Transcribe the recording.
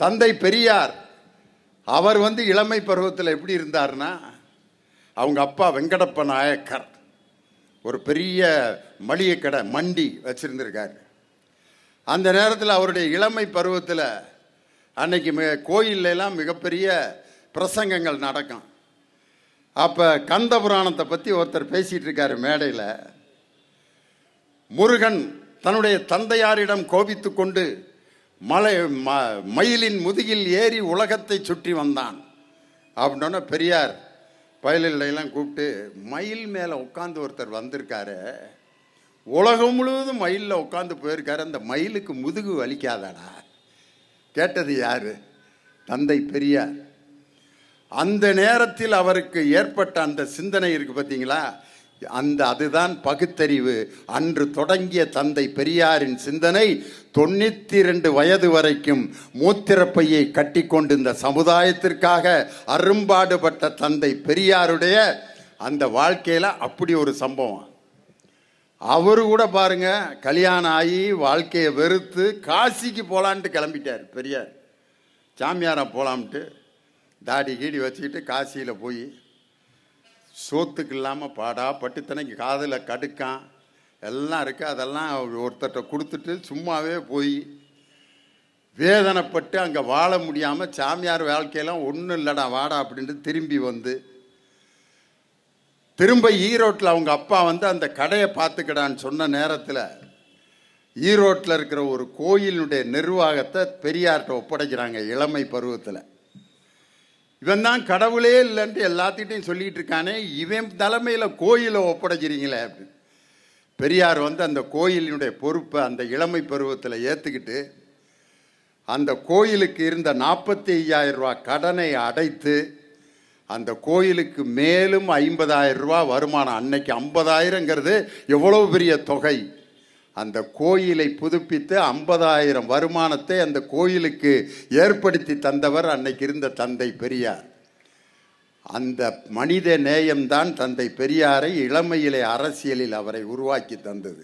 தந்தை பெரியார் அவர் இளமை பருவத்தில் எப்படி இருந்தார்னா, அவங்க அப்பா வெங்கடப்ப நாயக்கர் ஒரு பெரிய மளிகை கடை மண்டி வச்சிருந்திருக்காரு. அந்த நேரத்தில் அவருடைய இளமை பருவத்தில் அன்னைக்கு கோயிலெல்லாம் மிகப்பெரிய பிரசங்கங்கள் நடக்கும். அப்போ கந்த புராணத்தை பற்றி ஒருத்தர் பேசிகிட்டு இருக்காரு மேடையில். முருகன் தன்னுடைய தந்தையாரிடம் கோபித்து கொண்டு மயிலின் முதுகில் ஏறி உலகத்தை சுற்றி வந்தான் அப்படின்னா பெரியார் பயலெல்லாம் கூப்பிட்டு, மயில் மேலே உட்காந்து ஒருத்தர் வந்திருக்காரு, உலகம் முழுவதும் மயிலில் உட்காந்து போயிருக்காரு, அந்த மயிலுக்கு முதுகு வலிக்காதாடா? கேட்டது யாரு? தந்தை பெரியார். அந்த நேரத்தில் அவருக்கு ஏற்பட்ட அந்த சிந்தனை இருக்கு பார்த்தீங்களா, அதுதான் பகுத்தறிவு. அன்று தொடங்கிய தந்தை பெரியாரின் சிந்தனை 92 வயது வரைக்கும் மூத்திரப்பையை கட்டி கொண்டு இந்த சமுதாயத்திற்காக அரும்பாடுபட்ட தந்தை பெரியாருடைய அந்த வாழ்க்கையில அப்படி ஒரு சம்பவம். அவரு கூட பாருங்க, கல்யாணம் ஆகி வாழ்க்கையை வெறுத்து காசிக்கு போலான்ட்டு கிளம்பிட்டார் பெரியார். சாமியாரா போலாம்ட்டு தாடி கீடி வச்சுக்கிட்டு காசியில் போய் சோத்துக்கு இல்லாமல் பாடா பட்டுத்தனைக்கு காதில் கடுக்கான் எல்லாம் இருக்குது, அதெல்லாம் ஒருத்தர்கிட்ட கொடுத்துட்டு சும்மாவே போய் வேதனைப்பட்டு அங்கே வாழ முடியாமல் சாமியார் வாழ்க்கையெல்லாம் ஒன்றும் இல்லைடா வாடா அப்படின்ட்டு திரும்பி திரும்ப ஈரோட்டில் அவங்க அப்பா அந்த கடையை பார்த்துக்கடான்னு சொன்ன நேரத்தில் ஈரோட்டில் இருக்கிற ஒரு கோயிலுடைய நிர்வாகத்தை பெரியார்கிட்ட ஒப்படைக்கிறாங்க இளமை பருவத்தில். இவன் தான் கடவுளே இல்லைன்ட்டு எல்லாத்திட்டையும் சொல்லிட்டு இருக்கானே, இவன் தலைமையில் கோயிலை ஒப்படைக்கிறீங்களே அப்படின்னு பெரியார் அந்த கோயிலினுடைய பொறுப்பை அந்த இளமை பருவத்தில் ஏற்றுக்கிட்டு அந்த கோயிலுக்கு இருந்த 45,000 ரூபா கடனை அடைத்து அந்த கோயிலுக்கு மேலும் 50,000 ரூபா வருமானம். அன்னைக்கு 50,000ங்கிறது எவ்வளவு பெரிய தொகை. அந்த கோயிலை புதுப்பித்து 50,000 வருமானத்தை அந்த கோயிலுக்கு ஏற்படுத்தி தந்தவர் அன்னைக்கு இருந்த தந்தை பெரியார். அந்த மனித நேயம்தான் தந்தை பெரியாரை இளமையிலே அரசியலில் அவரை உருவாக்கி தந்தது.